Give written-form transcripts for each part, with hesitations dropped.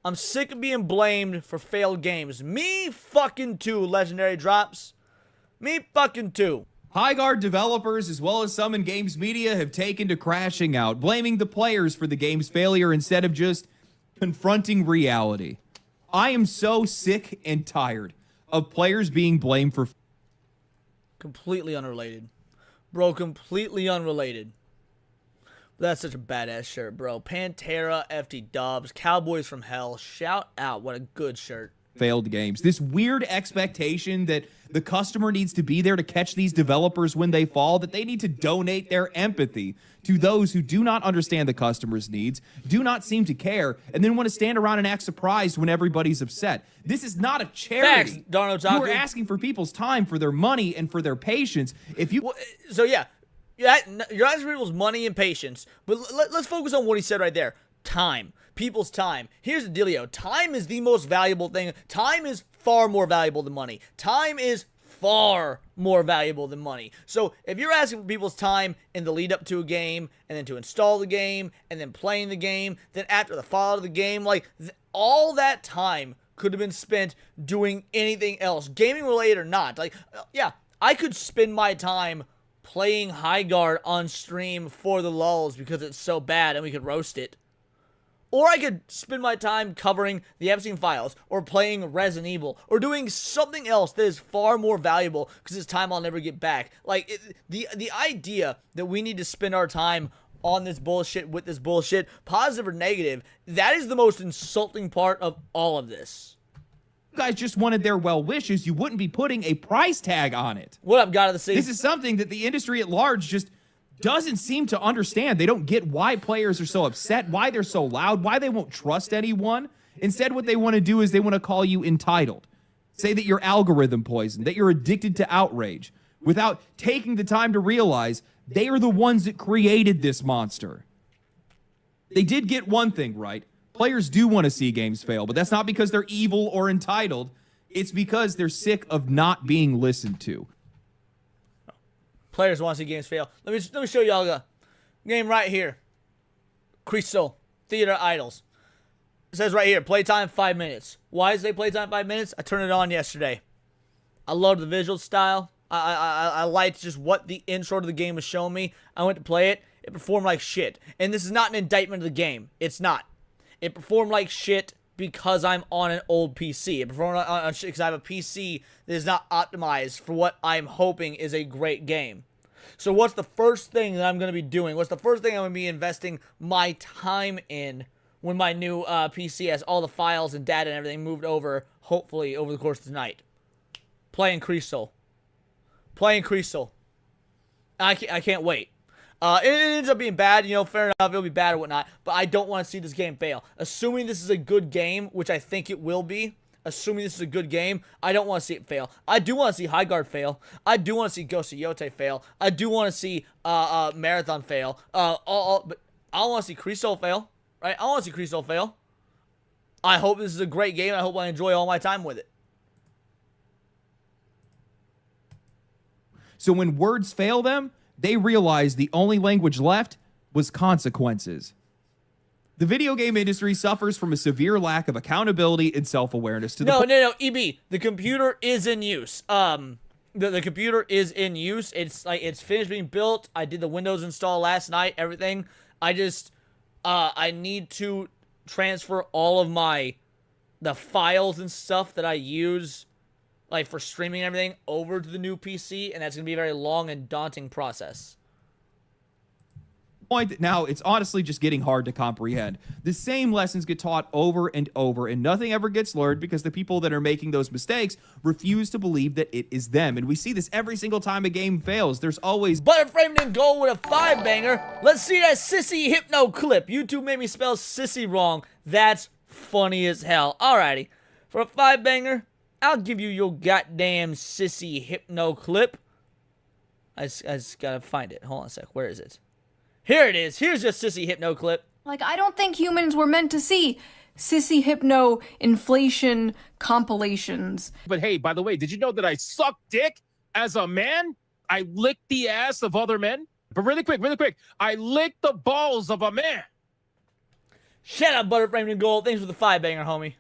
I'm sick of being blamed for failed games. Me fucking too, Legendary Drops. Me fucking too. Highguard developers, as well as some in games media, have taken to crashing out, blaming the players for the game's failure instead of just confronting reality. I am so sick and tired of players being blamed for... Completely unrelated. Bro, completely unrelated. That's such a badass shirt, bro. Pantera, FT Dubs, Cowboys from Hell. Shout out. What a good shirt. Failed games. This weird expectation that the customer needs to be there to catch these developers when they fall, that they need to donate their empathy to those who do not understand the customer's needs, do not seem to care, and then want to stand around and act surprised when everybody's upset. This is not a charity. Facts, Darno Taku. You are asking for people's time, for their money, and for their patience. If you... Well, so yeah, you're asking for people's money and patience, but let's focus on what he said right there. Time. People's time. Here's the dealio. Time is the most valuable thing. Time is far more valuable than money. Time is far more valuable than money. So if you're asking for people's time in the lead up to a game, and then to install the game, and then playing the game, then after the fallout of the game, like all that time could have been spent doing anything else, gaming related or not. Like, yeah, I could spend my time playing Highguard on stream for the lulz because it's so bad and we could roast it. Or I could spend my time covering the Epstein files, or playing Resident Evil, or doing something else that is far more valuable because it's time I'll never get back. Like, the idea that we need to spend our time on this bullshit, with this bullshit, positive or negative, that is the most insulting part of all of this. You guys just wanted their well wishes, you wouldn't be putting a price tag on it. What up, God of the Sea? This is something that the industry at large just doesn't seem to understand. They don't get why players are so upset, why they're so loud, why they won't trust anyone. Instead, what they want to do is they want to call you entitled. Say that you're algorithm poisoned, that you're addicted to outrage, without taking the time to realize they are the ones that created this monster. They did get one thing right. Players do want to see games fail, but that's not because they're evil or entitled. It's because they're sick of not being listened to. Players want to see games fail. Let me show y'all the game right here. Crystal Theater Idols. It says right here, playtime 5 minutes. Why does it say playtime 5 minutes? I turned it on yesterday. I love the visual style. I liked just what the intro to the game was showing me. I went to play it. It performed like shit. And this is not an indictment of the game. It's not. It performed like shit because I'm on an old PC. It performed on shit because I have a PC that is not optimized for what I'm hoping is a great game. So what's the first thing that I'm going to be doing? What's the first thing I'm going to be investing my time in when my new PC has all the files and data and everything moved over, hopefully, over the course of the night? Playing Crystal. Playing Crystal. I can't wait. It ends up being bad, you know, fair enough, it'll be bad or whatnot, but I don't want to see this game fail. Assuming this is a good game, which I think it will be, assuming this is a good game, I don't want to see it fail. I do want to see Highguard fail. I do want to see Ghost of Yote fail. I do want to see Marathon fail. But I want to see Crystal fail, right? I want to see Crystal fail. I hope this is a great game. I hope I enjoy all my time with it. So when words fail them, they realized the only language left was consequences. The video game industry suffers from a severe lack of accountability and self-awareness. No, EB, the computer is in use. The computer is in use. It's like, it's finished being built. I did the Windows install last night, everything. I just, I need to transfer all of the files and stuff that I use, like for streaming and everything, over to the new PC, and that's going to be a very long and daunting process. Point that now it's honestly just getting hard to comprehend. The same lessons get taught over and over, and nothing ever gets learned because the people that are making those mistakes refuse to believe that it is them. And we see this every single time a game fails. There's always... Butterframe didn't go with a 5-banger. Let's see that sissy hypno clip. YouTube made me spell sissy wrong. That's funny as hell. Alrighty. For a 5-banger, I'll give you your goddamn sissy hypno clip. I just gotta find it. Hold on a sec. Where is it? Here it is. Here's your sissy hypno clip. Like, I don't think humans were meant to see sissy hypno inflation compilations. But hey, by the way, did you know that I suck dick as a man? I lick the ass of other men. But really quick, I lick the balls of a man. Shut up, Butterframe and Gold. Thanks for the 5-banger, homie.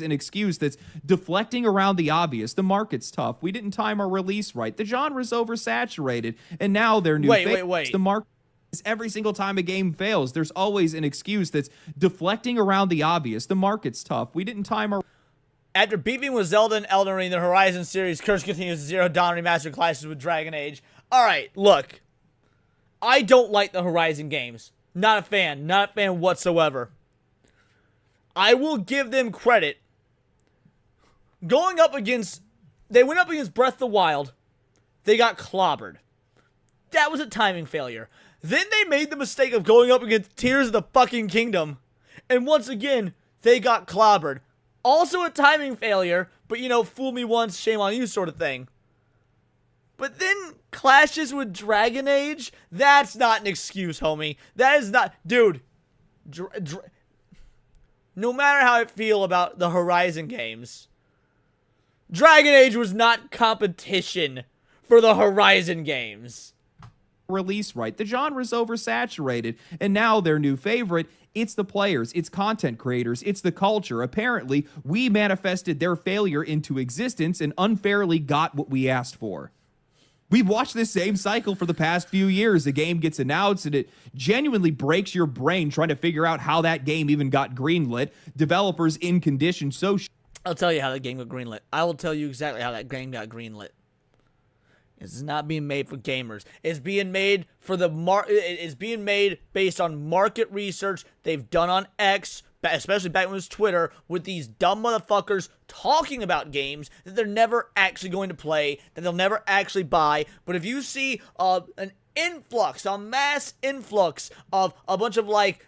An excuse that's deflecting around the obvious. The market's tough. We didn't time our release right. The genre's oversaturated, and now they're new. Wait. The market is every single time a game fails. There's always an excuse that's deflecting around the obvious. The market's tough. We didn't time our. After beefing with Zelda and Elden Ring, the Horizon series curse continues to Zero Dawn remastered clashes with Dragon Age. All right, look, I don't like the Horizon games. Not a fan whatsoever. I will give them credit. They went up against Breath of the Wild. They got clobbered. That was a timing failure. Then they made the mistake of going up against Tears of the fucking Kingdom. And once again, they got clobbered. Also a timing failure, but you know, fool me once, shame on you sort of thing. But then clashes with Dragon Age? That's not an excuse, homie. That is not... Dude. No matter how I feel about the Horizon games, Dragon Age was not competition for the Horizon games. Release right. The genre's oversaturated, and now their new favorite, it's the players, it's content creators, it's the culture. Apparently, we manifested their failure into existence and unfairly got what we asked for. We've watched this same cycle for the past few years. The game gets announced, and it genuinely breaks your brain trying to figure out how that game even got greenlit. Developers in condition so... I'll tell you how that game got greenlit. I will tell you exactly how that game got greenlit. It's not being made for gamers. It's being made for the It's being made based on market research they've done on X, especially back when it was Twitter, with these dumb motherfuckers talking about games that they're never actually going to play, that they'll never actually buy. But if you see an influx, a mass influx of a bunch of like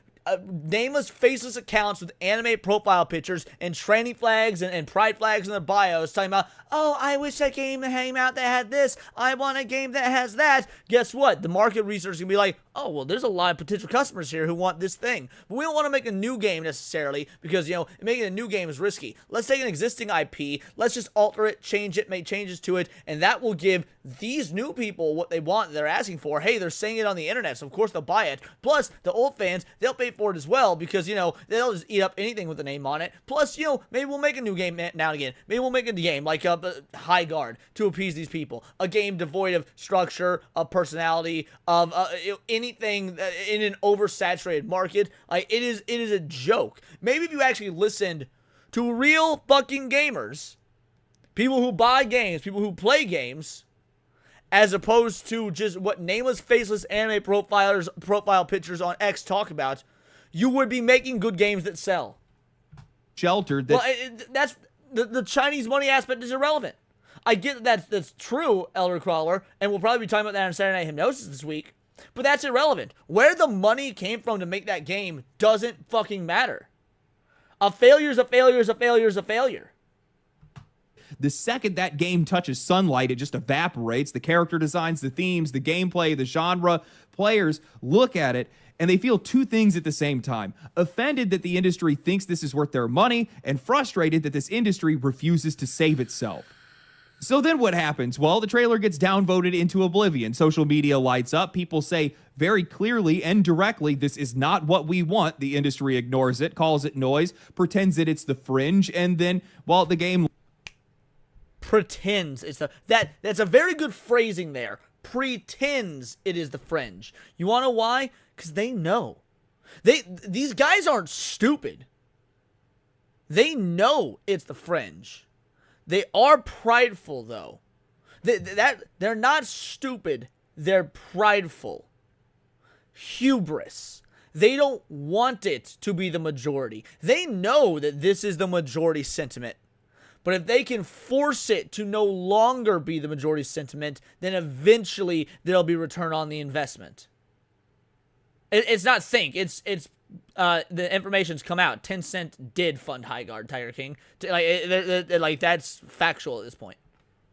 nameless, faceless accounts with anime profile pictures and tranny flags and pride flags in their bios talking about, oh, I wish that game came out that had this. I want a game that has that. Guess what? The market research is going to be like, oh, well, there's a lot of potential customers here who want this thing. But we don't want to make a new game necessarily because, you know, making a new game is risky. Let's take an existing IP. Let's just alter it, change it, make changes to it, and that will give these new people what they want, they're asking for. Hey, they're saying it on the internet, so of course they'll buy it. Plus, the old fans, they'll pay for it as well because, you know, they'll just eat up anything with a name on it. Plus, you know, maybe we'll make a new game now and again. Maybe we'll make a game like Highguard to appease these people. A game devoid of structure, of personality, of anything in an oversaturated market. Like, it is a joke. Maybe if you actually listened to real fucking gamers, people who buy games, people who play games, as opposed to just what nameless, faceless anime profile pictures on X talk about, you would be making good games that sell. Sheltered. That Well, that's the Chinese money aspect is irrelevant. I get that's true, Elder Crawler, and we'll probably be talking about that on Saturday Night Hypnosis this week, but that's irrelevant. Where the money came from to make that game doesn't fucking matter. A failure is a failure is a failure is a failure. The second that game touches sunlight, it just evaporates. The character designs, the themes, the gameplay, the genre. Players look at it and they feel two things at the same time. Offended that the industry thinks this is worth their money, and frustrated that this industry refuses to save itself. So then what happens? Well, the trailer gets downvoted into oblivion. Social media lights up. People say very clearly and directly, this is not what we want. The industry ignores it, calls it noise, pretends that it's the fringe, and then, well, the game... Pretends it's that's a very good phrasing there. Pretends it is the fringe. You want to know why? Because they know. These guys aren't stupid. They know it's the fringe. They are prideful, though. They're not stupid. They're prideful. Hubris. They don't want it to be the majority. They know that this is the majority sentiment. But if they can force it to no longer be the majority sentiment, then eventually there'll be return on the investment. It's not think. It's the information's come out. Tencent did fund Highguard, Tiger King. Like that's factual at this point.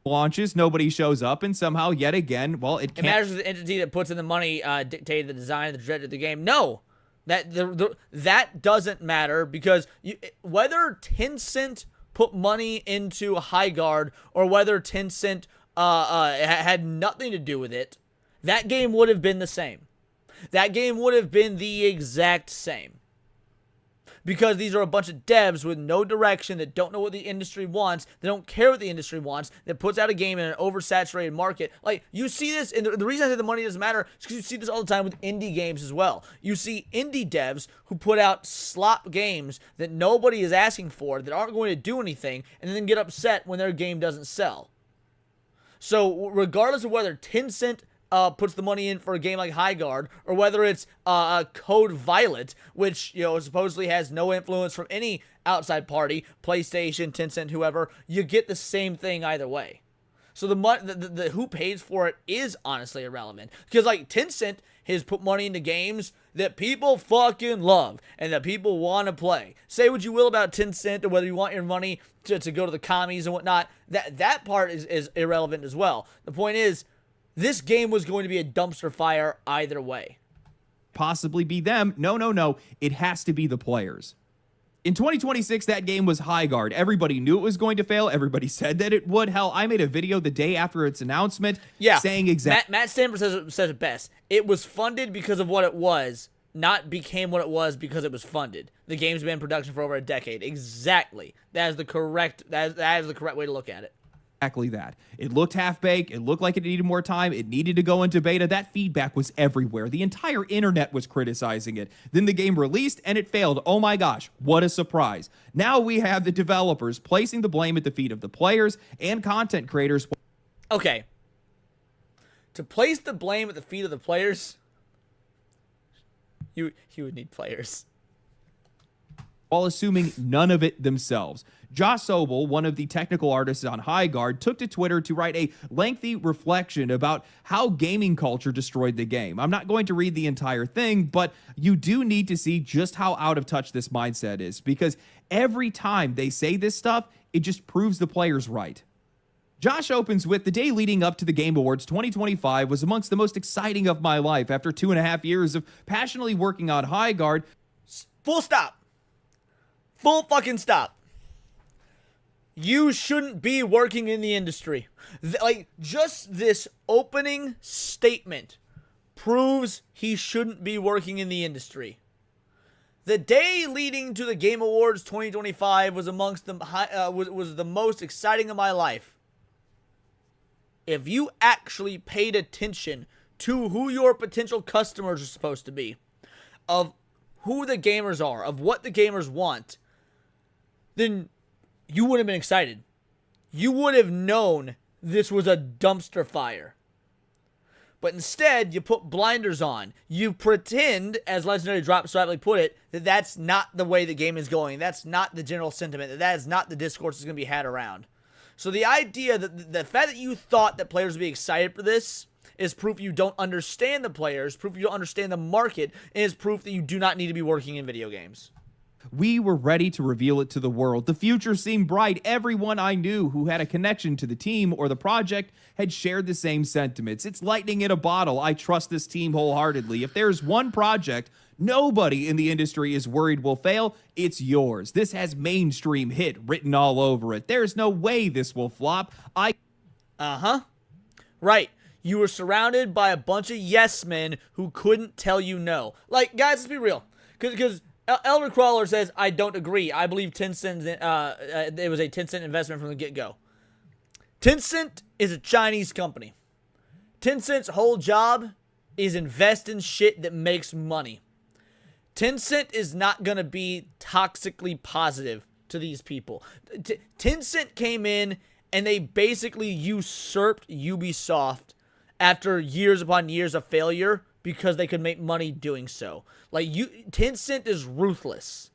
Launches, nobody shows up, and somehow yet again, well, it can't. It matters if the entity that puts in the money dictated the design, the trajectory of the game. No, that doesn't matter because whether Tencent put money into Highguard or whether Tencent had nothing to do with it, that game would have been the same. That game would have been the exact same. because these are a bunch of devs with no direction that don't know what the industry wants. They don't care what the industry wants. That puts out a game in an oversaturated market. Like, you see this, and the reason I say the money doesn't matter is because you see this all the time with indie games as well. You see indie devs who put out slop games that nobody is asking for, that aren't going to do anything, and then get upset when their game doesn't sell. So regardless of whether Tencent puts the money in for a game like Highguard, or whether it's Code Violet, which, you know, supposedly has no influence from any outside party, PlayStation, Tencent, whoever, you get the same thing either way. So the who pays for it is honestly irrelevant, because like Tencent has put money into games that people fucking love and that people want to play. Say what you will about Tencent, or whether you want your money to go to the commies and whatnot, that part is irrelevant as well. The point is, this game was going to be a dumpster fire either way. Possibly be them. No. It has to be the players. In 2026, that game was Highguard. Everybody knew it was going to fail. Everybody said that it would. Hell, I made a video the day after its announcement saying exactly. Matt Stanford says it best. It was funded because of what it was, not became what it was because it was funded. The game's been in production for over a decade. Exactly. That is the correct way to look at it. Exactly that. It looked half-baked. It looked like it needed more time. It needed to go into beta. That feedback was everywhere. The entire internet was criticizing it. Then the game released, and it failed. Oh my gosh, what a surprise. Now we have the developers placing the blame at the feet of the players and content creators. Okay. To place the blame at the feet of the players, you would need players. While assuming none of it themselves. Josh Sobel, one of the technical artists on Highguard, took to Twitter to write a lengthy reflection about how gaming culture destroyed the game. I'm not going to read the entire thing, but you do need to see just how out of touch this mindset is, because every time they say this stuff, it just proves the players right. Josh opens with, the day leading up to the Game Awards 2025 was amongst the most exciting of my life. After 2.5 years of passionately working on Highguard. Full stop. Full fucking stop. You shouldn't be working in the industry. Like, just this opening statement proves he shouldn't be working in the industry. The day leading to the Game Awards 2025 was amongst the was the most exciting of my life. If you actually paid attention to who your potential customers are supposed to be, of who the gamers are, of what the gamers want, then you would have been excited. You would have known this was a dumpster fire. But instead, you put blinders on. You pretend, as Legendary Drop so aptly put it, that that's not the way the game is going. That's not the general sentiment. That is not the discourse that's going to be had around. So the idea that the fact that you thought that players would be excited for this is proof you don't understand the players, proof you don't understand the market, and is proof that you do not need to be working in video games. We were ready to reveal it to the world. The future seemed bright. Everyone I knew who had a connection to the team or the project had shared the same sentiments. It's lightning in a bottle. I trust this team wholeheartedly. If there's one project nobody in the industry is worried will fail, it's yours. This has mainstream hit written all over it. There's no way this will flop. Right. You were surrounded by a bunch of yes men who couldn't tell you no. Like, guys, let's be real. Because Elder Crawler says, I don't agree. I believe Tencent, it was a Tencent investment from the get-go. Tencent is a Chinese company. Tencent's whole job is invest in shit that makes money. Tencent is not going to be toxically positive to these people. Tencent came in and they basically usurped Ubisoft after years upon years of failure because they could make money doing so. Like, Tencent is ruthless.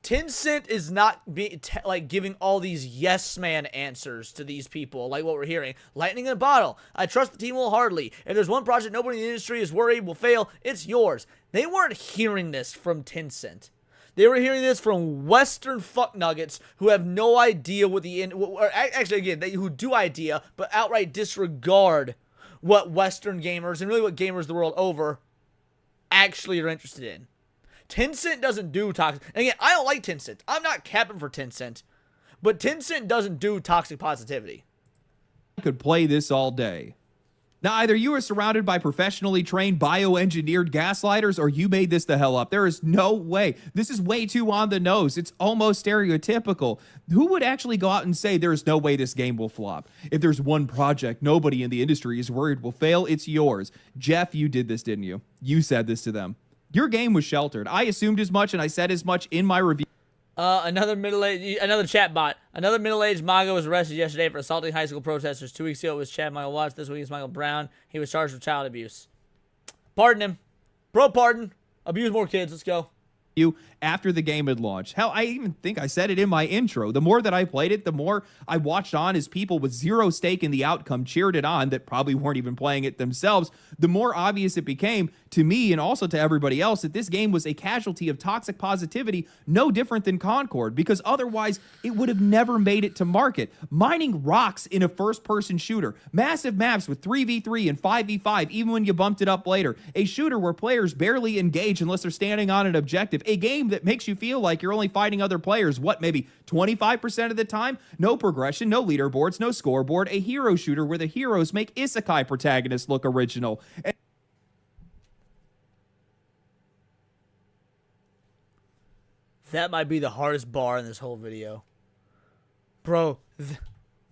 Tencent is not giving all these yes man answers to these people, like what we're hearing. Lightning in a bottle. I trust the team wholeheartedly. If there's one project nobody in the industry is worried will fail, it's yours. They weren't hearing this from Tencent. They were hearing this from Western fucknuggets who have no idea what who do idea, but outright disregard what Western gamers, and really what gamers the world over, actually are interested in. Tencent doesn't do toxic. And again, I don't like Tencent. I'm not capping for Tencent. But Tencent doesn't do toxic positivity. I could play this all day. Now, either you are surrounded by professionally trained bioengineered gaslighters or you made this the hell up. There is no way. This is way too on the nose. It's almost stereotypical. Who would actually go out and say there's no way this game will flop? If there's one project nobody in the industry is worried will fail, it's yours. Jeff, you did this, didn't you? You said this to them. Your game was sheltered. I assumed as much, and I said as much in my review. Another chat bot. Another middle-aged MAGA was arrested yesterday for assaulting high school protesters. 2 weeks ago it was Chad Michael Watts. This week it's Michael Brown. He was charged with child abuse. Pardon him. Bro, pardon. Abuse more kids. Let's go. You after the game had launched. Hell, I even think I said it in my intro. The more that I played it, the more I watched on as people with zero stake in the outcome cheered it on that probably weren't even playing it themselves. The more obvious it became to me and also to everybody else that this game was a casualty of toxic positivity, no different than Concord, because otherwise it would have never made it to market. Mining rocks in a first-person shooter, massive maps with 3v3 and 5v5, even when you bumped it up later, a shooter where players barely engage unless they're standing on an objective, a game that makes you feel like you're only fighting other players, what, maybe 25% of the time? No progression, no leaderboards, no scoreboard, a hero shooter where the heroes make isekai protagonists look original. That might be the hardest bar in this whole video. Bro,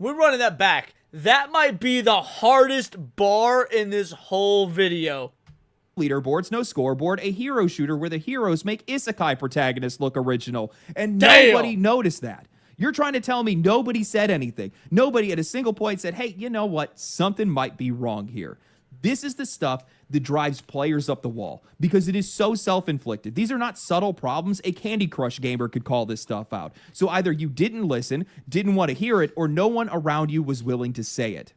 we're running that back. That might be the hardest bar in this whole video. Leaderboards, no scoreboard, a hero shooter where the heroes make isekai protagonists look original. And Damn. Nobody noticed that. You're trying to tell me nobody said anything. Nobody at a single point said, hey, you know what? Something might be wrong here. This is the stuff that drives players up the wall because it is so self-inflicted. These are not subtle problems. A Candy Crush gamer could call this stuff out. So either you didn't listen, didn't want to hear it, or no one around you was willing to say it.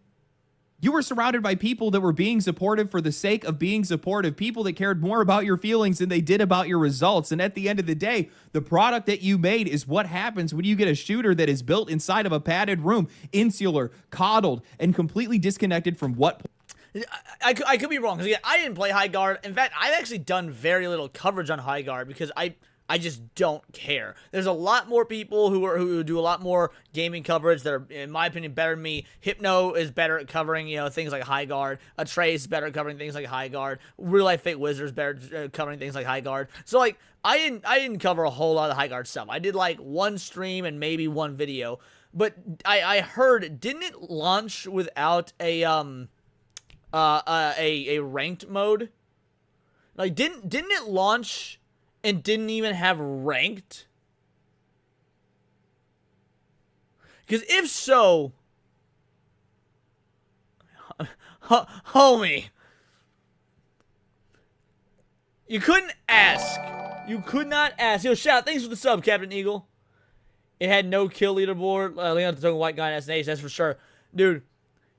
You were surrounded by people that were being supportive for the sake of being supportive, people that cared more about your feelings than they did about your results. And at the end of the day, the product that you made is what happens when you get a shooter that is built inside of a padded room, insular, coddled, and completely disconnected from what... I could be wrong, because again, I didn't play Highguard. In fact, I've actually done very little coverage on Highguard because I just don't care. There's a lot more people who do a lot more gaming coverage that are, in my opinion, better than me. Hypno is better at covering, things like Highguard. Trace is better at covering things like Highguard. Real Life Fake Wizard is better at covering things like Highguard. So, like, I didn't cover a whole lot of Highguard stuff. I did, like, one stream and maybe one video. But I heard, didn't it launch without a ranked mode? Like, didn't it launch and didn't even have ranked? Because if so, homie, you couldn't ask. You could not ask. Yo, shout, thanks for the sub, Captain Eagle. It had no kill leaderboard. Leon the token white guy in SNH, that's for sure. Dude,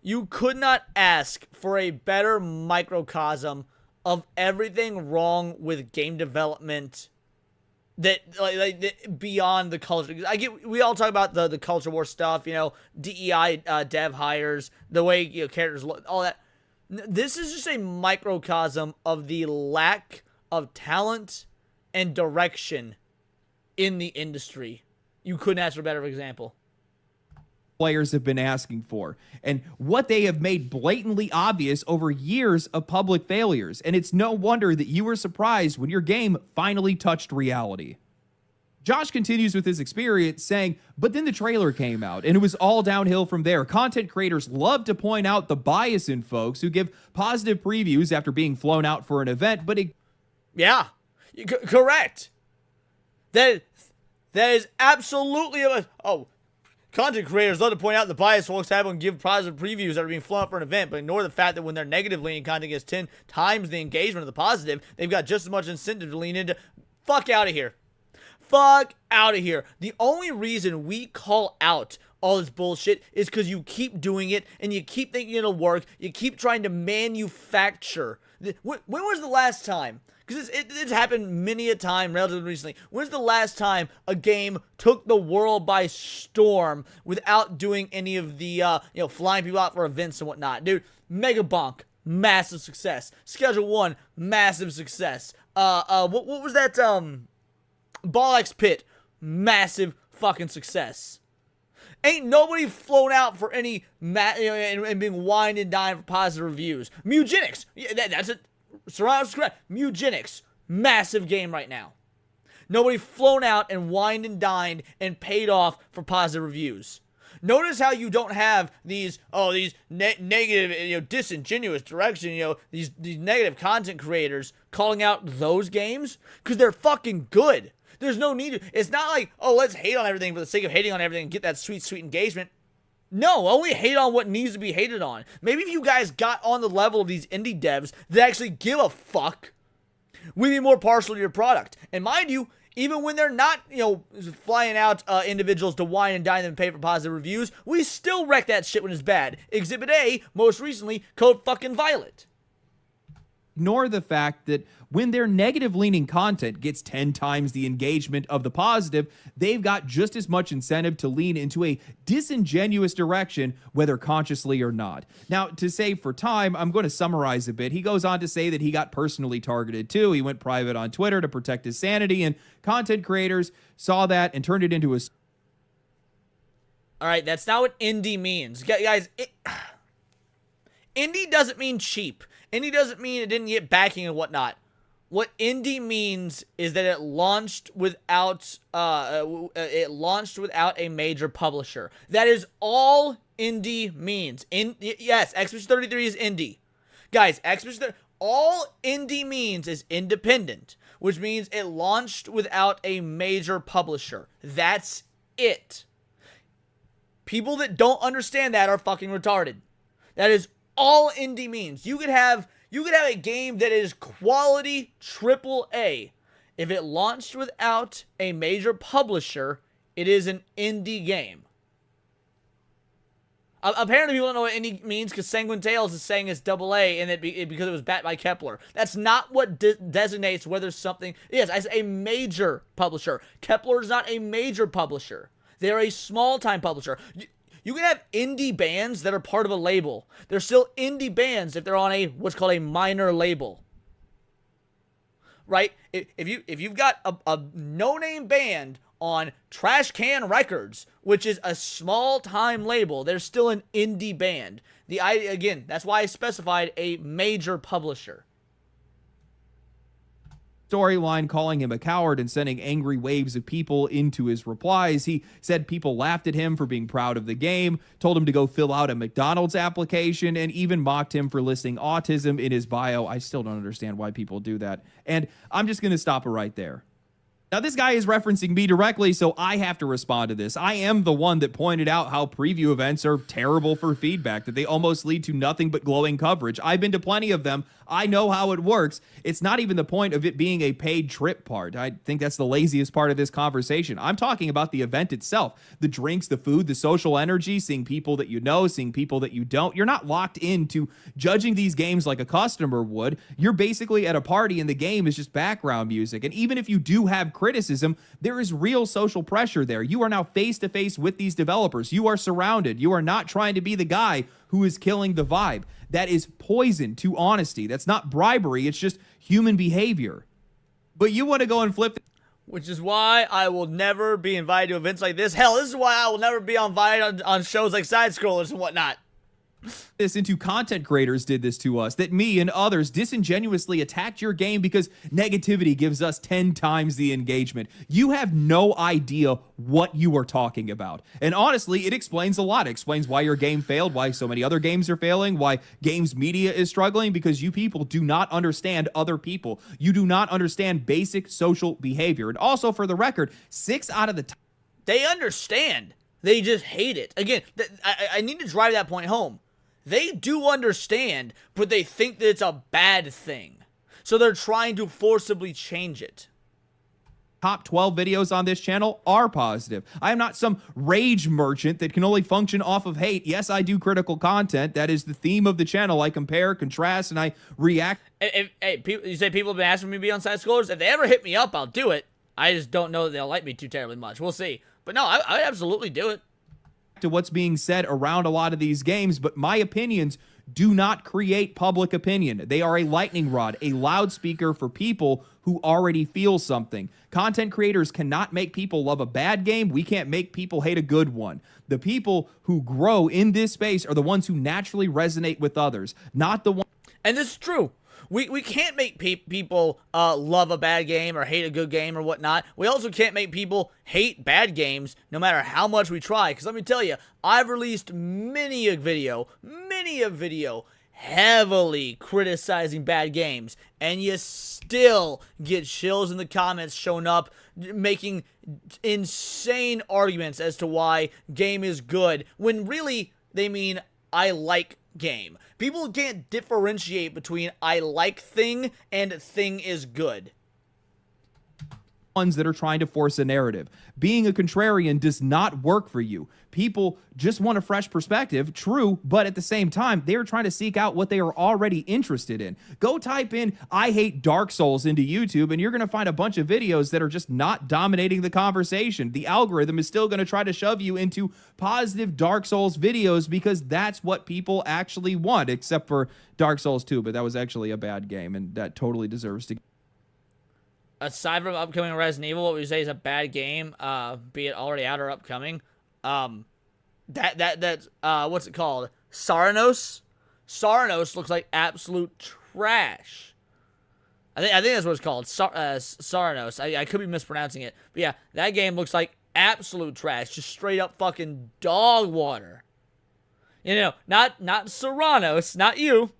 you could not ask for a better microcosm of everything wrong with game development that like beyond the culture. We all talk about the culture war stuff, DEI dev hires, the way characters look, all that. This is just a microcosm of the lack of talent and direction in the industry. You couldn't ask for a better example. Players have been asking for, and what they have made blatantly obvious over years of public failures. And it's no wonder that you were surprised when your game finally touched reality. Josh continues with his experience saying, but then the trailer came out and it was all downhill from there. Content creators love to point out the bias in folks who give positive previews after being flown out for an event, but yeah, correct. That is absolutely content creators love to point out the bias folks have and give positive previews that are being flown up for an event, but ignore the fact that when they're negative leaning, content gets 10 times the engagement of the positive, they've got just as much incentive to lean into. Fuck out of here. Fuck out of here. The only reason we call out all this bullshit is because you keep doing it and you keep thinking it'll work. You keep trying to manufacture. When was the last time? Because it's happened many a time relatively recently. When's the last time a game took the world by storm without doing any of the, flying people out for events and whatnot? Dude, Mega Bonk, massive success. Schedule 1, massive success. What was that, Ball X Pit, massive fucking success. Ain't nobody flown out for any and being wined and dined for positive reviews. Mugenics, that's it. Serrano's correct. Mugenics, massive game right now. Nobody flown out and wined and dined and paid off for positive reviews. Notice how you don't have these negative, disingenuous direction, these negative content creators calling out those games because they're fucking good. There's no need to. It's not like, oh, let's hate on everything for the sake of hating on everything and get that sweet, sweet engagement. No, only hate on what needs to be hated on. Maybe if you guys got on the level of these indie devs that actually give a fuck, we'd be more partial to your product. And mind you, even when they're not, flying out individuals to wine and dine them and pay for positive reviews, we still wreck that shit when it's bad. Exhibit A, most recently, Code fucking Violet. Ignore the fact that when their negative-leaning content gets 10 times the engagement of the positive, they've got just as much incentive to lean into a disingenuous direction, whether consciously or not. Now, to save for time, I'm going to summarize a bit. He goes on to say that he got personally targeted too. He went private on Twitter to protect his sanity, and content creators saw that and turned it into a... All right, that's not what indie means. Guys, indie doesn't mean cheap. Indie doesn't mean it didn't get backing and whatnot. What indie means is that it launched without a major publisher. That is all indie means. Yes, Expedition 33 is indie. Guys, all indie means is independent, which means it launched without a major publisher. That's it. People that don't understand that are fucking retarded. That is all indie means. You could have a game that is quality AAA. If it launched without a major publisher, it is an indie game. Apparently people don't know what indie means because Sanguine Tales is saying it's AA and because it was backed by Kepler. That's not what designates whether something... Yes, as a major publisher. Kepler is not a major publisher. They're a small-time publisher. You can have indie bands that are part of a label. They're still indie bands if they're on what's called a minor label. Right? If you've got a no-name band on Trash Can Records, which is a small-time label, they're still an indie band. Again, that's why I specified a major publisher. Storyline calling him a coward and sending angry waves of people into his replies. He said people laughed at him for being proud of the game, told him to go fill out a McDonald's application, and even mocked him for listing autism in his bio. I still don't understand why people do that. And I'm just going to stop it right there. Now, this guy is referencing me directly, so I have to respond to this. I am the one that pointed out how preview events are terrible for feedback, that they almost lead to nothing but glowing coverage. I've been to plenty of them. I know how it works. It's not even the point of it being a paid trip part. I think that's the laziest part of this conversation. I'm talking about the event itself. The drinks, the food, the social energy, seeing people that you know, seeing people that you don't. You're not locked into judging these games like a customer would. You're basically at a party and the game is just background music. And even if you do have criticism, there is real social pressure there. You are now face to face with these developers. You are surrounded. You are not trying to be the guy who is killing the vibe. That is poison to honesty. That's not bribery. It's just human behavior. But you want to go and flip... Which is why I will never be invited to events like this. Hell, this is why I will never be invited on shows like Side Scrollers and whatnot. This into content creators did this to us, that me and others disingenuously attacked your game because negativity gives us 10 times the engagement. You have no idea what you are talking about. And honestly, it explains a lot. It explains why your game failed, why so many other games are failing, why games media is struggling, because you people do not understand other people. You do not understand basic social behavior. And also, for the record, 6 out of the... They understand. They just hate it. Again, I need to drive that point home. They do understand, but they think that it's a bad thing. So they're trying to forcibly change it. Top 12 videos on this channel are positive. I am not some rage merchant that can only function off of hate. Yes, I do critical content. That is the theme of the channel. I compare, contrast, and I react. You say people have been asking me to be on Side Scrollers? If they ever hit me up, I'll do it. I just don't know that they'll like me too terribly much. We'll see. But no, I would absolutely do it. to what's being said around a lot of these games, but my opinions do not create public opinion. They are a lightning rod, a loudspeaker for people who already feel something. Content creators cannot make people love a bad game. We can't make people hate a good one. The people who grow in this space are the ones who naturally resonate with others, not the ones. And this is true. We can't make people love a bad game or hate a good game or whatnot. We also can't make people hate bad games no matter how much we try. Because let me tell you, I've released many a video heavily criticizing bad games. And you still get shills in the comments showing up making insane arguments as to why game is good. When really they mean I like game. People can't differentiate between I like thing and thing is good. Ones that are trying to force a narrative. Being a contrarian does not work for you. People just want a fresh perspective, true, but at the same time, they're trying to seek out what they are already interested in. Go type in I hate Dark Souls into YouTube and you're going to find a bunch of videos that are just not dominating the conversation. The algorithm is still going to try to shove you into positive Dark Souls videos because that's what people actually want, except for Dark Souls 2, but that was actually a bad game and that totally deserves to. Aside from upcoming Resident Evil, what would you say is a bad game, be it already out or upcoming? That's what's it called? Saranos? Saranos looks like absolute trash. I think that's what it's called. Saranos. I could be mispronouncing it. But yeah, that game looks like absolute trash. Just straight up fucking dog water. You know, not Saranos, not you.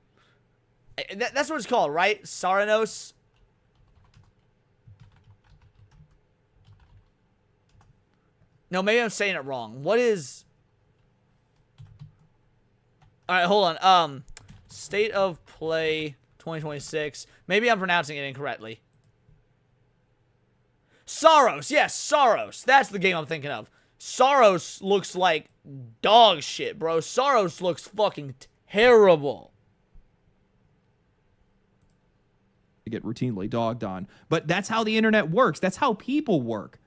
That's what it's called, right? Saranos. No, maybe I'm saying it wrong. What is... Alright, hold on. State of Play 2026. Maybe I'm pronouncing it incorrectly. Saros. Yes, Saros. That's the game I'm thinking of. Saros looks like dog shit, bro. Saros looks fucking terrible. Get routinely dogged on. But that's how the internet works. That's how people work.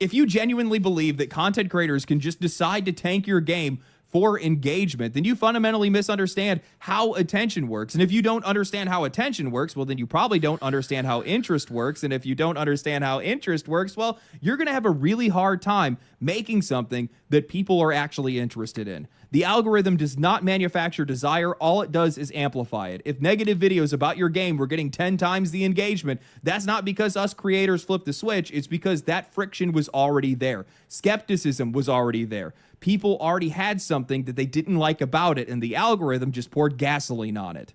If you genuinely believe that content creators can just decide to tank your game for engagement, then you fundamentally misunderstand how attention works. And if you don't understand how attention works, well, then you probably don't understand how interest works. And if you don't understand how interest works, well, you're going to have a really hard time making something that people are actually interested in. The algorithm does not manufacture desire. All it does is amplify it. If negative videos about your game were getting 10 times the engagement, that's not because us creators flipped the switch. It's because that friction was already there. Skepticism was already there. People already had something that they didn't like about it, and the algorithm just poured gasoline on it.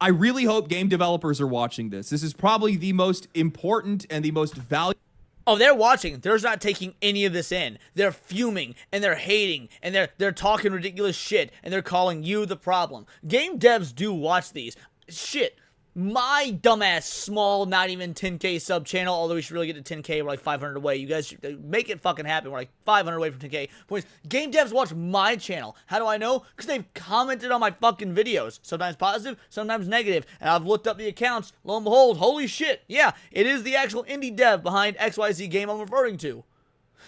I really hope game developers are watching this. This is probably the most important and the most valuable. Oh, they're watching. They're not taking any of this in. They're fuming, and they're hating, and they're talking ridiculous shit, and they're calling you the problem. Game devs do watch these. Shit. My dumbass, small, not even 10K sub channel, although we should really get to 10K, we're like 500 away. You guys should make it fucking happen. We're like 500 away from 10K. Points. Game devs watch my channel. How do I know? Because they've commented on my fucking videos. Sometimes positive, sometimes negative. And I've looked up the accounts. Lo and behold, holy shit. Yeah, it is the actual indie dev behind XYZ game I'm referring to.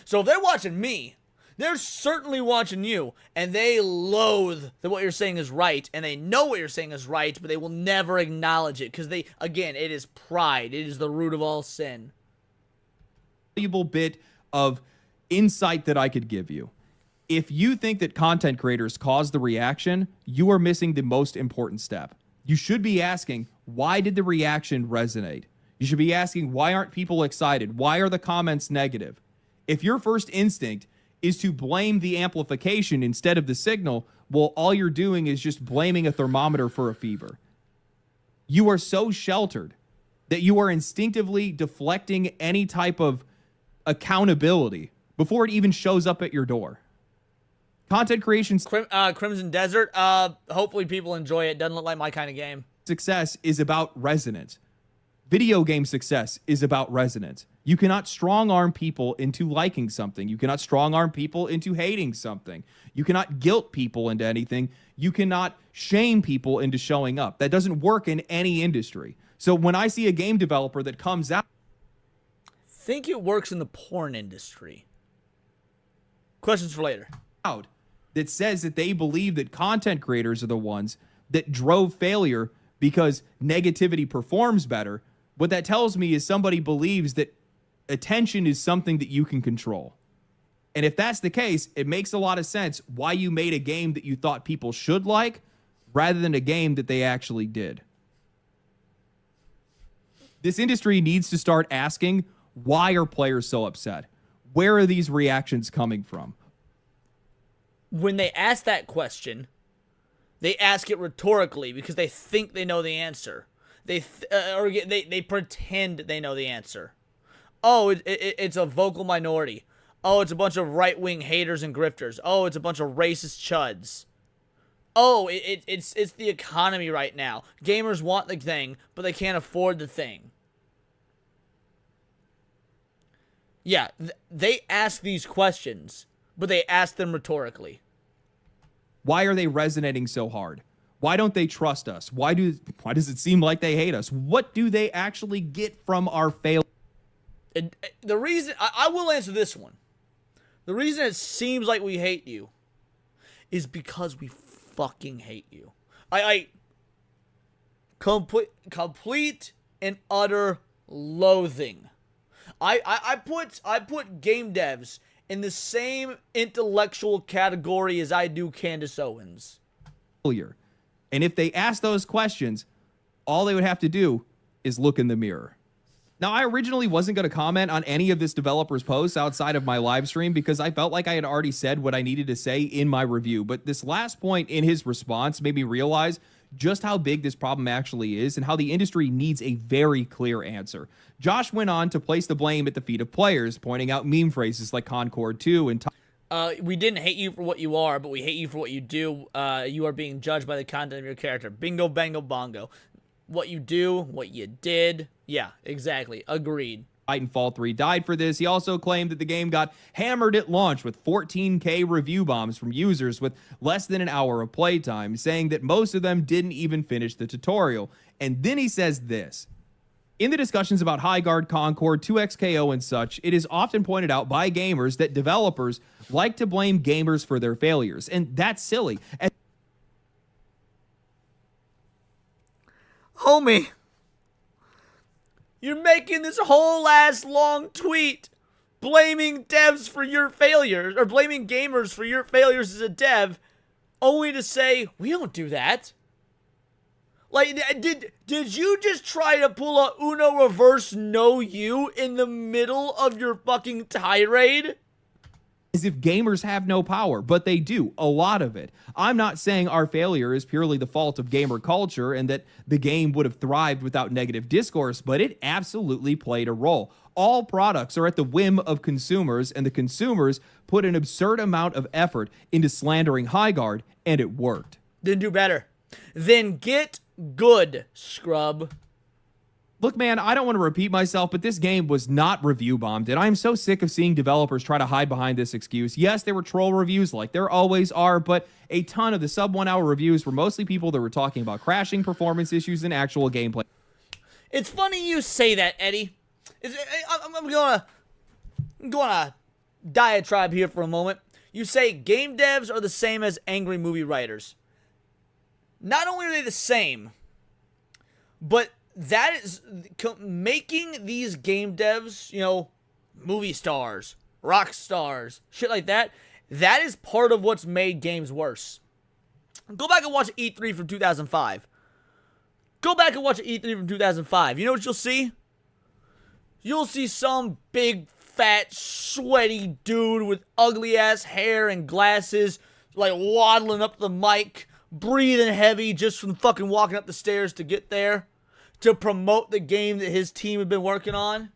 So if they're watching me, they're certainly watching you, and they loathe that what you're saying is right, and they know what you're saying is right, but they will never acknowledge it, because again, it is pride. It is the root of all sin. Valuable bit of insight that I could give you. If you think that content creators cause the reaction, you are missing the most important step. You should be asking, why did the reaction resonate? You should be asking, why aren't people excited? Why are the comments negative? If your first instinct is to blame the amplification instead of the signal, well, all you're doing is just blaming a thermometer for a fever. You are so sheltered that you are instinctively deflecting any type of accountability before it even shows up at your door. Content creation Crimson Desert, hopefully people enjoy it. Doesn't look like my kind of game. Success is about resonance. Video game success is about resonance. You cannot strong-arm people into liking something. You cannot strong-arm people into hating something. You cannot guilt people into anything. You cannot shame people into showing up. That doesn't work in any industry. So when I see a game developer that comes out... I think it works in the porn industry. Questions for later. Out that says that they believe that content creators are the ones that drove failure because negativity performs better. What that tells me is somebody believes that attention is something that you can control. And if that's the case, it makes a lot of sense why you made a game that you thought people should like rather than a game that they actually did. This industry needs to start asking, why are players so upset? Where are these reactions coming from? When they ask that question, they ask it rhetorically because they think they know the answer. They pretend they know the answer. Oh, it's a vocal minority. Oh, it's a bunch of right-wing haters and grifters. Oh, it's a bunch of racist chuds. Oh, it's the economy right now. Gamers want the thing, but they can't afford the thing. Yeah, they ask these questions, but they ask them rhetorically. Why are they resonating so hard? Why don't they trust us? Why does it seem like they hate us? What do they actually get from our failure? The reason, I will answer this one. The reason it seems like we hate you is because we fucking hate you. Complete and utter loathing. I put game devs in the same intellectual category as I do Candace Owens. And if they ask those questions, all they would have to do is look in the mirror. Now, I originally wasn't going to comment on any of this developer's posts outside of my live stream because I felt like I had already said what I needed to say in my review. But this last point in his response made me realize just how big this problem actually is and how the industry needs a very clear answer. Josh went on to place the blame at the feet of players, pointing out meme phrases like Concord 2 and we didn't hate you for what you are, but we hate you for what you do. You are being judged by the content of your character. Bingo, bango, bongo. What you do, what you did. Yeah, exactly. Agreed. Titanfall 3 died for this. He also claimed that the game got hammered at launch with 14K review bombs from users with less than an hour of playtime, saying that most of them didn't even finish the tutorial. And then he says this. In the discussions about Highguard, Concord, 2XKO, and such, it is often pointed out by gamers that developers like to blame gamers for their failures, and that's silly. Homie, you're making this whole ass long tweet blaming devs for your failures, or blaming gamers for your failures as a dev, only to say, we don't do that. Like, did you just try to pull a Uno reverse no you in the middle of your fucking tirade? As if gamers have no power, but they do, a lot of it. I'm not saying our failure is purely the fault of gamer culture and that the game would have thrived without negative discourse, but it absolutely played a role. All products are at the whim of consumers, and the consumers put an absurd amount of effort into slandering Highguard, and it worked. Didn't do better. Then get good, scrub. Look, man, I don't want to repeat myself, but this game was not review bombed, and I'm so sick of seeing developers try to hide behind this excuse. Yes, there were troll reviews like there always are, but a ton of the sub 1 hour reviews were mostly people that were talking about crashing, performance issues, and actual gameplay. It's funny you say that, Eddie. I'm going on a diatribe here for a moment. You say game devs are the same as angry movie writers. Not only are they the same, but that is making these game devs, you know, movie stars, rock stars, shit like that. That is part of what's made games worse. Go back and watch E3 from 2005. Go back and watch E3 from 2005. You know what you'll see? You'll see some big, fat, sweaty dude with ugly-ass hair and glasses, like, waddling up the mic, breathing heavy just from fucking walking up the stairs to get there, to promote the game that his team had been working on.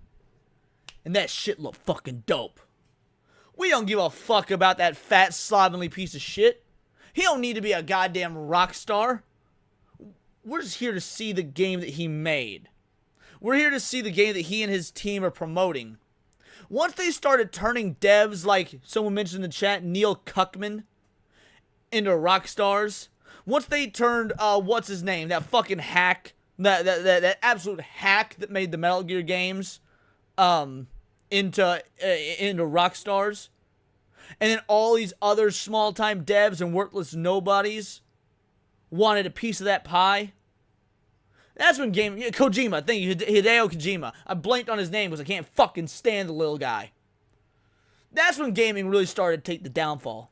And that shit looked fucking dope. We don't give a fuck about that fat, slovenly piece of shit. He don't need to be a goddamn rock star. We're just here to see the game that he made. We're here to see the game that he and his team are promoting. Once they started turning devs like someone mentioned in the chat, Neil Cuckman, into rock stars. Once they turned, what's his name? That fucking hack. That absolute hack that made the Metal Gear games into rock stars. And then all these other small-time devs and worthless nobodies wanted a piece of that pie. That's when Kojima, thank you, Hideo Kojima. I blanked on his name because I can't fucking stand the little guy. That's when gaming really started to take the downfall.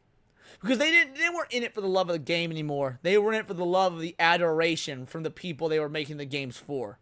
Because they weren't in it for the love of the game anymore. They were in it for the love of the adoration from the people they were making the games for.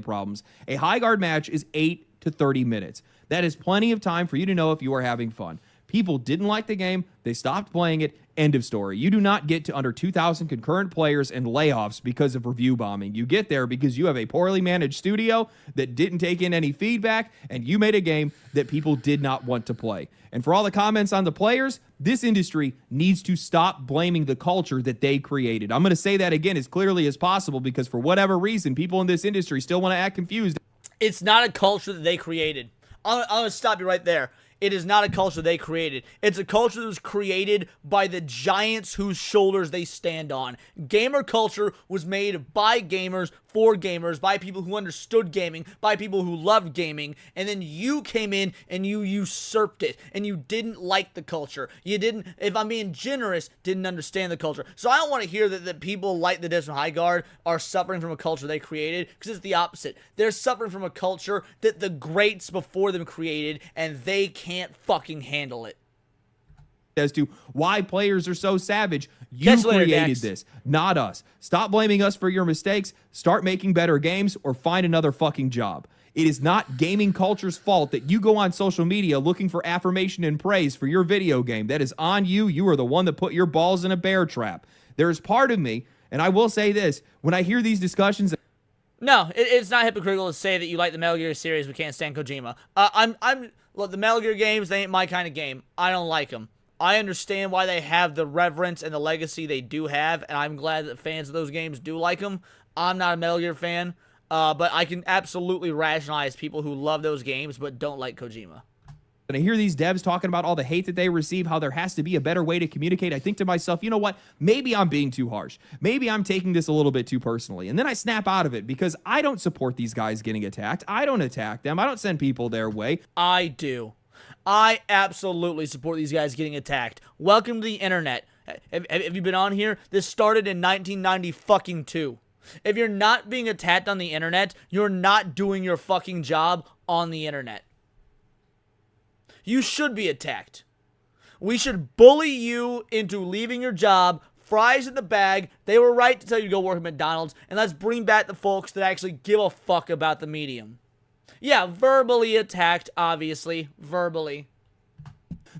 Problems. A Highguard match is 8 to 30 minutes. That is plenty of time for you to know if you are having fun. People didn't like the game. They stopped playing it. End of story. You do not get to under 2,000 concurrent players and layoffs because of review bombing. You get there because you have a poorly managed studio that didn't take in any feedback, and you made a game that people did not want to play. And for all the comments on the players, this industry needs to stop blaming the culture that they created. I'm going to say that again as clearly as possible because for whatever reason, people in this industry still want to act confused. It's not a culture that they created. I'm going to stop you right there. It is not a culture they created. It's a culture that was created by the giants whose shoulders they stand on. Gamer culture was made by gamers, for gamers, by people who understood gaming, by people who loved gaming, and then you came in and you usurped it, and you didn't like the culture. You didn't, if I'm being generous, didn't understand the culture. So I don't want to hear that people like the devs from Highguard are suffering from a culture they created, because it's the opposite. They're suffering from a culture that the greats before them created, and they can't fucking handle it. As to why players are so savage. You created this, not us. Stop blaming us for your mistakes. Start making better games or find another fucking job. It is not gaming culture's fault that you go on social media looking for affirmation and praise for your video game. That is on you. You are the one that put your balls in a bear trap. There is part of me, and I will say this, when I hear these discussions... No, it's not hypocritical to say that you like the Metal Gear series but can't stand Kojima. Look, the Metal Gear games, they ain't my kind of game. I don't like them. I understand why they have the reverence and the legacy they do have, and I'm glad that fans of those games do like them. I'm not a Metal Gear fan, but I can absolutely rationalize people who love those games but don't like Kojima. And I hear these devs talking about all the hate that they receive, how there has to be a better way to communicate. I think to myself, you know what? Maybe I'm being too harsh. Maybe I'm taking this a little bit too personally. And then I snap out of it because I don't support these guys getting attacked. I don't attack them. I don't send people their way. I do. I absolutely support these guys getting attacked. Welcome to the internet. Have you been on here? This started in 1992. If you're not being attacked on the internet, you're not doing your fucking job on the internet. You should be attacked. We should bully you into leaving your job, fries in the bag. They were right to tell you to go work at McDonald's, and let's bring back the folks that actually give a fuck about the medium. Yeah, verbally attacked, obviously. Verbally.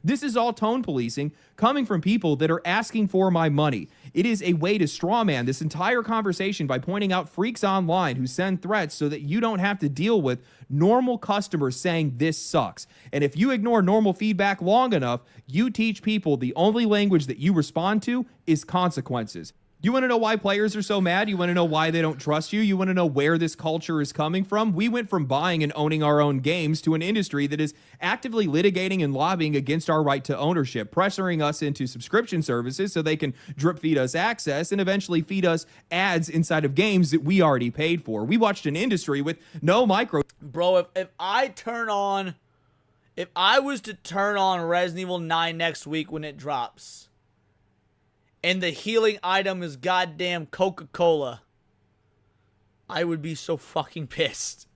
This is all tone policing coming from people that are asking for my money. It is a way to strawman this entire conversation by pointing out freaks online who send threats so that you don't have to deal with normal customers saying this sucks. And if you ignore normal feedback long enough, you teach people the only language that you respond to is consequences. You want to know why players are so mad? You want to know why they don't trust you? You want to know where this culture is coming from? We went from buying and owning our own games to an industry that is actively litigating and lobbying against our right to ownership, pressuring us into subscription services so they can drip feed us access and eventually feed us ads inside of games that we already paid for. We watched an industry with no micro... Bro, if I was to turn on Resident Evil 9 next week when it drops, and the healing item is goddamn Coca-Cola, I would be so fucking pissed.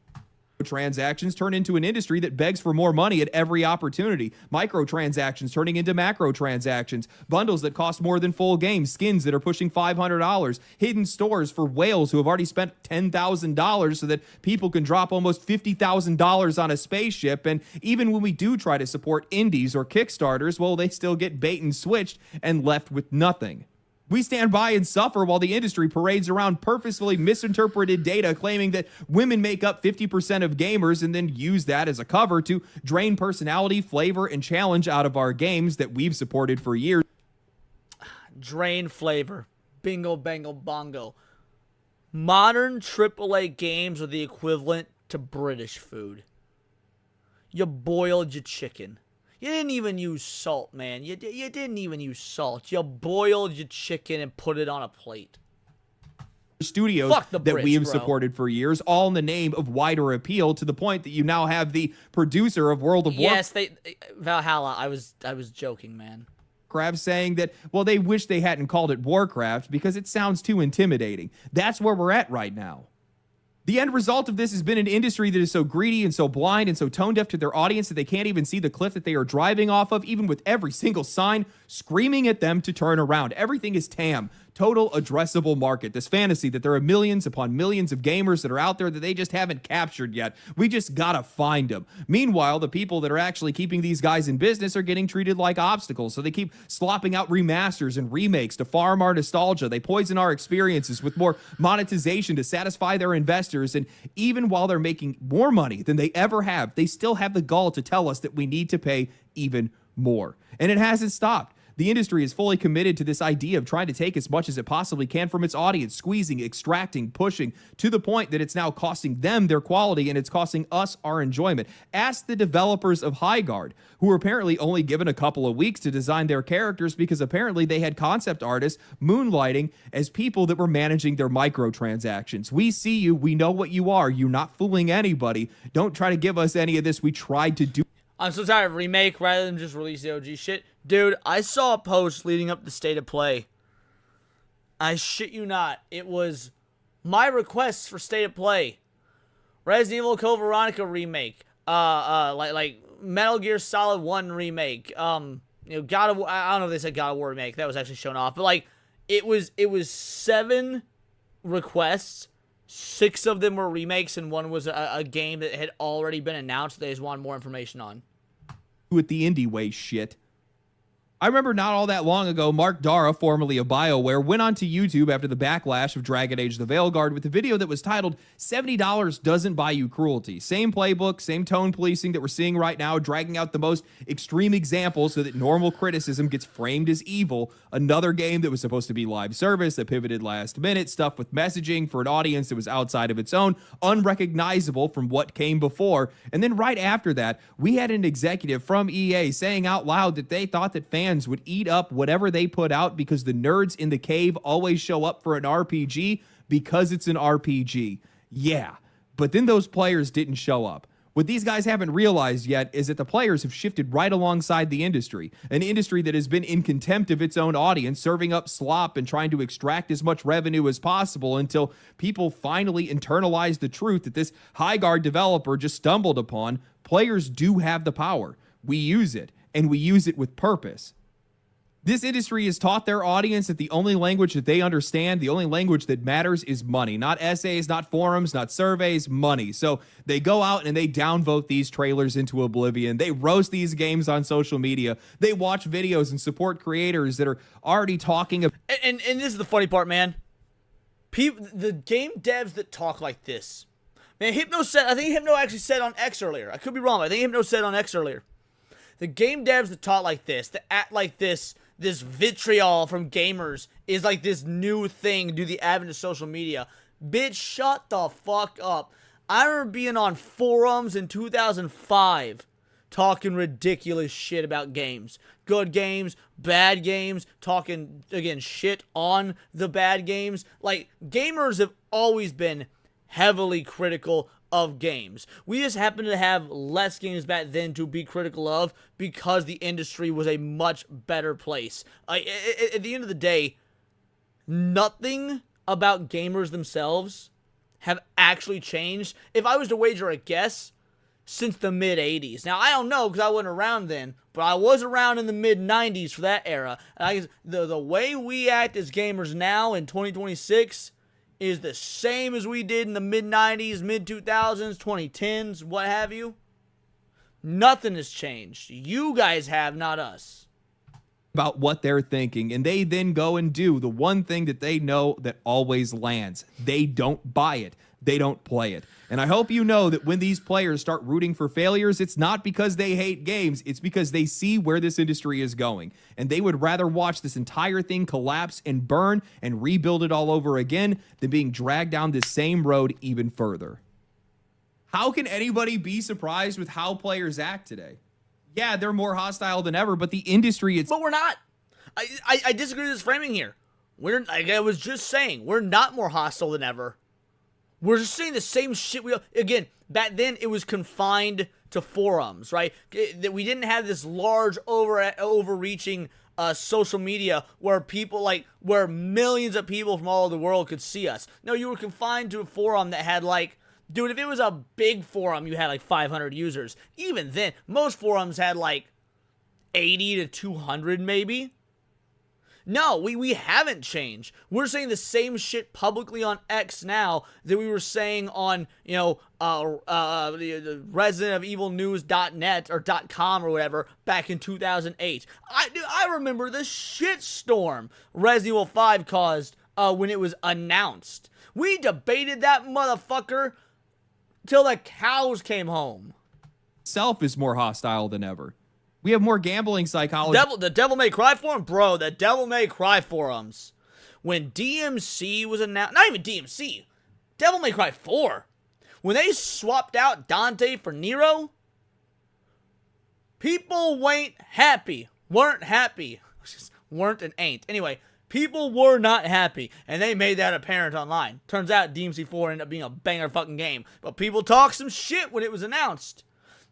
Transactions turn into an industry that begs for more money at every opportunity. Microtransactions turning into macro transactions. Bundles that cost more than full games. Skins that are pushing $500. Hidden stores for whales who have already spent $10,000 so that people can drop almost $50,000 on a spaceship. And even when we do try to support indies or Kickstarters, well, they still get bait and switched and left with nothing. We stand by and suffer while the industry parades around purposefully misinterpreted data claiming that women make up 50% of gamers and then use that as a cover to drain personality, flavor, and challenge out of our games that we've supported for years. Drain flavor. Bingo, bango, bongo. Modern AAA games are the equivalent to British food. You boiled your chicken. You didn't even use salt, man. You didn't even use salt. You boiled your chicken and put it on a plate. studios Fuck the that Brits, we have bro. supported for years, all in the name of wider appeal, to the point that you now have the producer of World of Yes, Valhalla. I was joking, man. Warcraft saying that, well, they wish they hadn't called it Warcraft because it sounds too intimidating. That's where we're at right now. The end result of this has been an industry that is so greedy and so blind and so tone deaf to their audience that they can't even see the cliff that they are driving off of, even with every single sign screaming at them to turn around. Everything is TAM, total addressable market. This fantasy that there are millions upon millions of gamers that are out there that they just haven't captured yet. We just gotta find them. Meanwhile, the people that are actually keeping these guys in business are getting treated like obstacles. So they keep slopping out remasters and remakes to farm our nostalgia. They poison our experiences with more monetization to satisfy their investors. And even while they're making more money than they ever have, they still have the gall to tell us that we need to pay even more. And it hasn't stopped. The industry is fully committed to this idea of trying to take as much as it possibly can from its audience, squeezing, extracting, pushing, to the point that it's now costing them their quality and it's costing us our enjoyment. Ask the developers of Highguard, who were apparently only given a couple of weeks to design their characters because apparently they had concept artists moonlighting as people that were managing their microtransactions. We see you. We know what you are. You're not fooling anybody. Don't try to give us any of this. We tried to do. I'm so tired of remake rather than just release the OG shit. Dude, I saw a post leading up to State of Play. I shit you not. It was my requests for State of Play. Resident Evil Code Veronica remake. Like Metal Gear Solid 1 remake. God of War, I don't know if they said God of War remake. That was actually shown off. But like, it was 7 requests. 6 of them were remakes, and 1 was a game that had already been announced. They just wanted more information on. With the indie way shit. I remember not all that long ago, Mark Dara, formerly of BioWare, went onto YouTube after the backlash of Dragon Age the Veilguard with a video that was titled $70 Doesn't Buy You Cruelty. Same playbook, same tone policing that we're seeing right now, dragging out the most extreme examples so that normal criticism gets framed as evil. Another game that was supposed to be live service that pivoted last minute, stuff with messaging for an audience that was outside of its own, unrecognizable from what came before. And then right after that, we had an executive from EA saying out loud that they thought that fans would eat up whatever they put out because the nerds in the cave always show up for an RPG because it's an RPG. Yeah, but then those players didn't show up. What these guys haven't realized yet is that the players have shifted right alongside the industry, an industry that has been in contempt of its own audience, serving up slop and trying to extract as much revenue as possible until people finally internalize the truth that this Highguard developer just stumbled upon. Players do have the power. We use it, and we use it with purpose. This industry has taught their audience that the only language that they understand, the only language that matters is money. Not essays, not forums, not surveys, money. So they go out and they downvote these trailers into oblivion. They roast these games on social media. They watch videos and support creators that are already talking about. And this is the funny part, man. The game devs that talk like this. Man, Hypno said, I think Hypno actually said on X earlier. I could be wrong, but I think Hypno said on X earlier. The game devs that talk like this, that act like this vitriol from gamers is like this new thing due to the advent of social media. Bitch, shut the fuck up. I remember being on forums in 2005 talking ridiculous shit about games. Good games, bad games, talking, again, shit on the bad games. Like, gamers have always been heavily critical of games. We just happen to have less games back then to be critical of because the industry was a much better place. At the end of the day, nothing about gamers themselves have actually changed, if I was to wager a guess, since the mid-'80s. Now, I don't know because I wasn't around then, but I was around in the mid-'90s for that era. And I guess the way we act as gamers now in 2026 is the same as we did in the mid-'90s, mid-2000s, 2010s, what have you. Nothing has changed. You guys have, not us. About what they're thinking, and they then go and do the one thing that they know that always lands. They don't buy it. They don't play it. And I hope you know that when these players start rooting for failures, it's not because they hate games. It's because they see where this industry is going. And they would rather watch this entire thing collapse and burn and rebuild it all over again than being dragged down this same road even further. How can anybody be surprised with how players act today? Yeah, they're more hostile than ever, but the industry... But we're not. I disagree with this framing here. We're, like I was just saying, we're not more hostile than ever. We're just saying the same shit. Again, back then it was confined to forums, right? We didn't have this large overreaching social media where where millions of people from all over the world could see us. No, you were confined to a forum that had dude, if it was a big forum, you had 500 users. Even then, most forums had 80 to 200 maybe. No, we haven't changed. We're saying the same shit publicly on X now that we were saying on, the Resident of Evil News.net or .com or whatever back in 2008. I remember the shitstorm Resident Evil 5 caused when it was announced. We debated that motherfucker till the cows came home. Self is more hostile than ever. We have more gambling psychology. The Devil May Cry forum? Bro, the Devil May Cry forums. When DMC was announced, not even DMC, Devil May Cry 4. When they swapped out Dante for Nero, people weren't happy. Weren't and ain't. Anyway, people were not happy, and they made that apparent online. Turns out DMC 4 ended up being a banger fucking game, but people talked some shit when it was announced.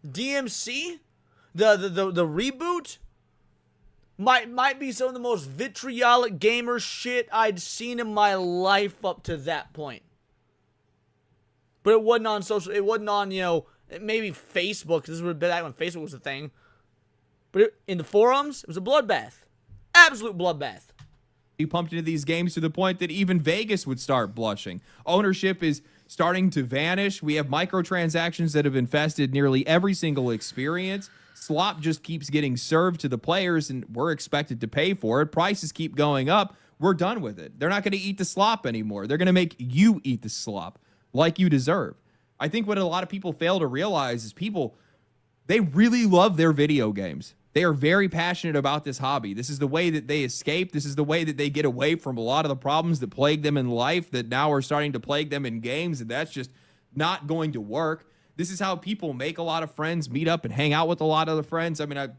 DMC... The reboot might be some of the most vitriolic gamer shit I'd seen in my life up to that point. But it wasn't on it wasn't on, maybe Facebook, because this would have been back when Facebook was a thing. But in the forums, it was a bloodbath. Absolute bloodbath. You pumped into these games to the point that even Vegas would start blushing. Ownership is starting to vanish. We have microtransactions that have infested nearly every single experience. Slop just keeps getting served to the players, and we're expected to pay for it. Prices keep going up. We're done with it. They're not going to eat the slop anymore. They're going to make you eat the slop like you deserve. I think what a lot of people fail to realize is they really love their video games. They are very passionate about this hobby. This is the way that they escape. This is the way that they get away from a lot of the problems that plague them in life that now are starting to plague them in games, and that's just not going to work. This is how people make a lot of friends, meet up and hang out with a lot of the friends. I mean, a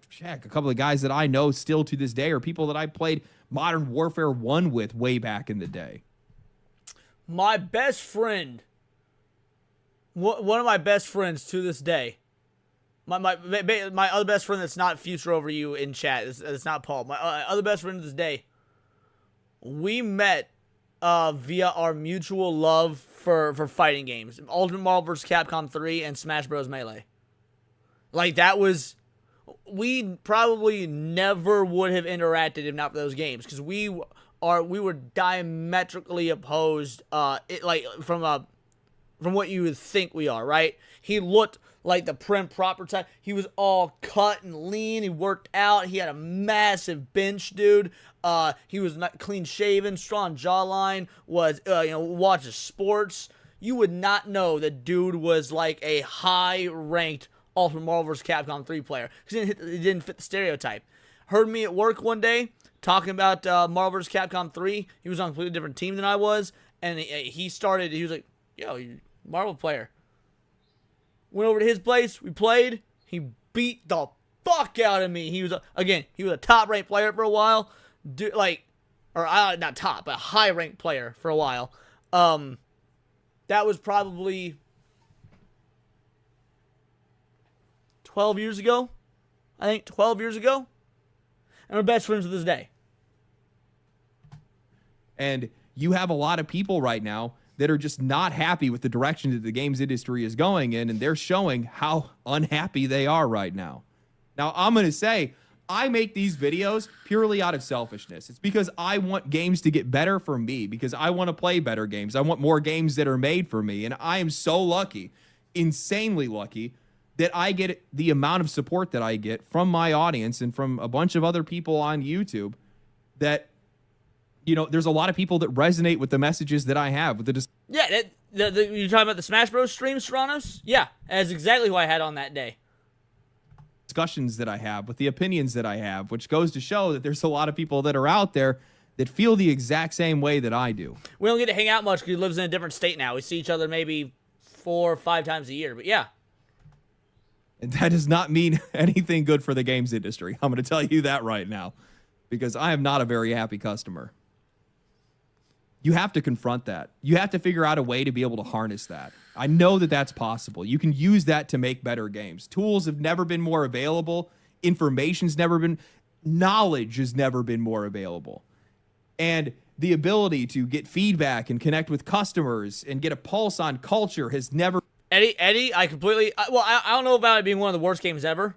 couple of guys that I know still to this day are people that I played Modern Warfare 1 with way back in the day. My best friend, one of my best friends to this day, my other best friend that's not Future Over You in chat, it's not Paul, my other best friend to this day, we met via our mutual love for fighting games. Ultimate Marvel vs. Capcom 3 and Smash Bros. Melee. We probably never would have interacted if not for those games, because we were diametrically opposed from what you would think we are, right? He looked like the prim proper type. He was all cut and lean. He worked out. He had a massive bench, dude. He was not clean shaven, strong jawline, was, watches sports. You would not know that dude was like a high ranked Ultimate Marvel vs. Capcom 3 player, because he didn't fit the stereotype. Heard me at work one day talking about Marvel vs. Capcom 3. He was on a completely different team than I was, and he was like, yo, you Marvel player. Went over to his place, we played, he beat the fuck out of me. He was a top ranked player for a while. Not top, but high ranked player for a while. That was probably 12 years ago. I think 12 years ago. And we're best friends to this day. And you have a lot of people right now that are just not happy with the direction that the games industry is going in, and they're showing how unhappy they are right now. Now, I'm going to say, I make these videos purely out of selfishness. It's because I want games to get better for me, because I want to play better games. I want more games that are made for me, and I am so lucky, insanely lucky, that I get the amount of support that I get from my audience and from a bunch of other people on YouTube that, there's a lot of people that resonate with the messages that I have. Yeah, you're talking about the Smash Bros. Stream, Stranos? Yeah, that's exactly who I had on that day. Discussions that I have, with the opinions that I have, which goes to show that there's a lot of people that are out there that feel the exact same way that I do. We don't get to hang out much because he lives in a different state now. We see each other maybe 4 or 5 times a year, but yeah. And that does not mean anything good for the games industry. I'm going to tell you that right now, because I am not a very happy customer. You have to confront that. You have to figure out a way to be able to harness that. I know that that's possible. You can use that to make better games. Tools have never been more available. Information's never been, knowledge has never been more available. And the ability to get feedback and connect with customers and get a pulse on culture has never. Eddie, I completely, I don't know about it being one of the worst games ever.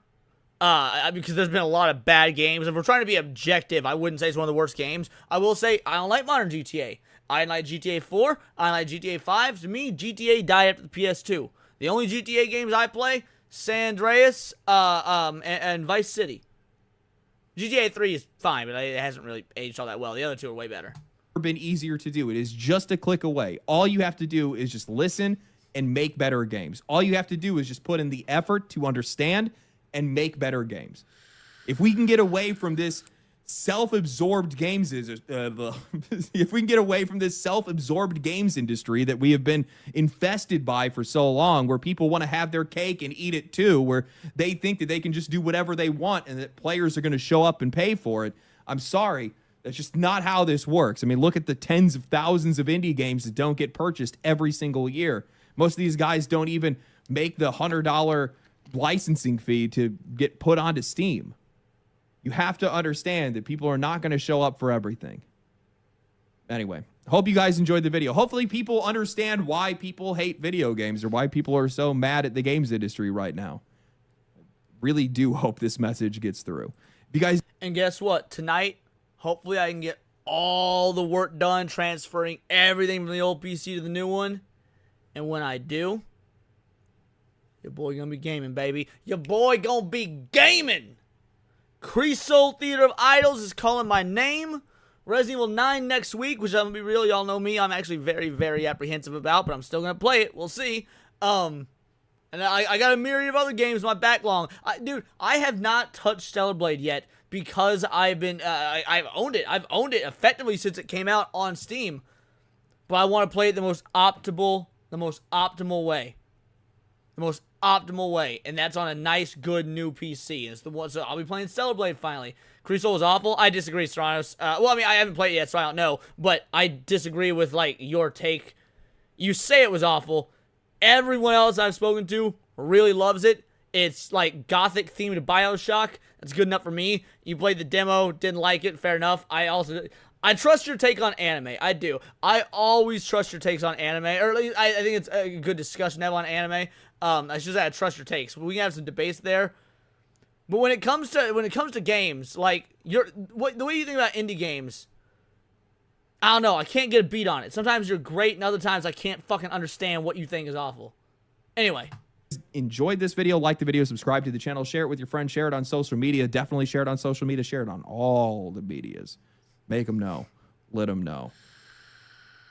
Because there's been a lot of bad games. If we're trying to be objective, I wouldn't say it's one of the worst games. I will say I don't like modern GTA. I didn't like GTA 4. I didn't like GTA 5. To me, GTA died after the PS2. The only GTA games I play, San Andreas, and Vice City. GTA 3 is fine, but it hasn't really aged all that well. The other two are way better. Been easier to do. It is just a click away. All you have to do is just listen and make better games. All you have to do is just put in the effort to understand and make better games. If we can get away from this self-absorbed games if we can get away from this self-absorbed games industry that we have been infested by for so long, where people want to have their cake and eat it too, where they think that they can just do whatever they want and that players are going to show up and pay for it. I'm sorry, that's just not how this works. I mean, look at the tens of thousands of indie games that don't get purchased every single year. Most of these guys don't even make the $100 licensing fee to get put onto Steam. You have to understand that people are not going to show up for everything. Anyway, hope you guys enjoyed the video. Hopefully people understand why people hate video games or why people are so mad at the games industry right now. Really do hope this message gets through. If you guys, and guess what? Tonight, hopefully I can get all the work done, transferring everything from the old PC to the new one. And when I do, your boy gonna be gaming, baby. Your boy gonna be gaming. Creasol Theater of Idols is calling my name. Resident Evil 9 next week, which I'm gonna be real, y'all know me. I'm actually very, very apprehensive about, but I'm still gonna play it. We'll see. And I got a myriad of other games in my backlog. Dude, I have not touched Stellar Blade yet because I've owned it. I've owned it effectively since it came out on Steam. But I want to play it the most optimal way. The most optimal way, and that's on a nice, good, new PC. It's the one, so I'll be playing Stellar Blade finally. Creasol was awful. I disagree, Stranos. Well, I mean, I haven't played it yet, so I don't know, but I disagree with, like, your take. You say it was awful. Everyone else I've spoken to really loves it. It's, like, gothic-themed Bioshock. That's good enough for me. You played the demo, didn't like it, fair enough. I trust your take on anime. I do. I always trust your takes on anime, or at least I think it's a good discussion to have on anime. I just I trust your takes. We can have some debates there. But when it comes to games, like the way you think about indie games, I don't know. I can't get a beat on it. Sometimes you're great, and other times I can't fucking understand what you think is awful. Anyway. Enjoyed this video, like the video, subscribe to the channel, share it with your friends, share it on social media. Definitely share it on social media. Share it on all the medias. Make them know. Let them know.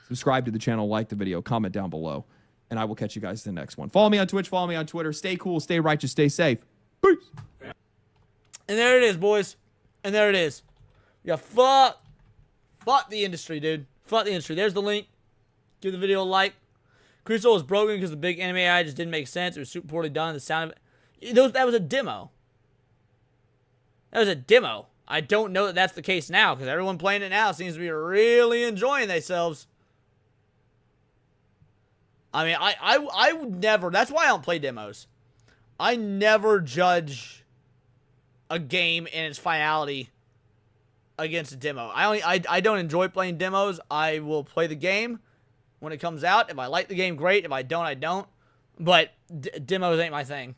Subscribe to the channel, like the video, comment down below, and I will catch you guys in the next one. Follow me on Twitch, follow me on Twitter. Stay cool, stay righteous, stay safe. Peace. And there it is, boys. And there it is. Yeah, fuck the industry, dude. Fuck the industry. There's the link. Give the video a like. Creasol was broken because the big anime AI just didn't make sense. It was super poorly done. The sound of it. That was a demo. That was a demo. I don't know that that's the case now, because everyone playing it now seems to be really enjoying themselves. I mean, I would never. That's why I don't play demos. I never judge a game in its finality against a demo. I don't enjoy playing demos. I will play the game when it comes out. If I like the game, great. If I don't, I don't. But demos ain't my thing.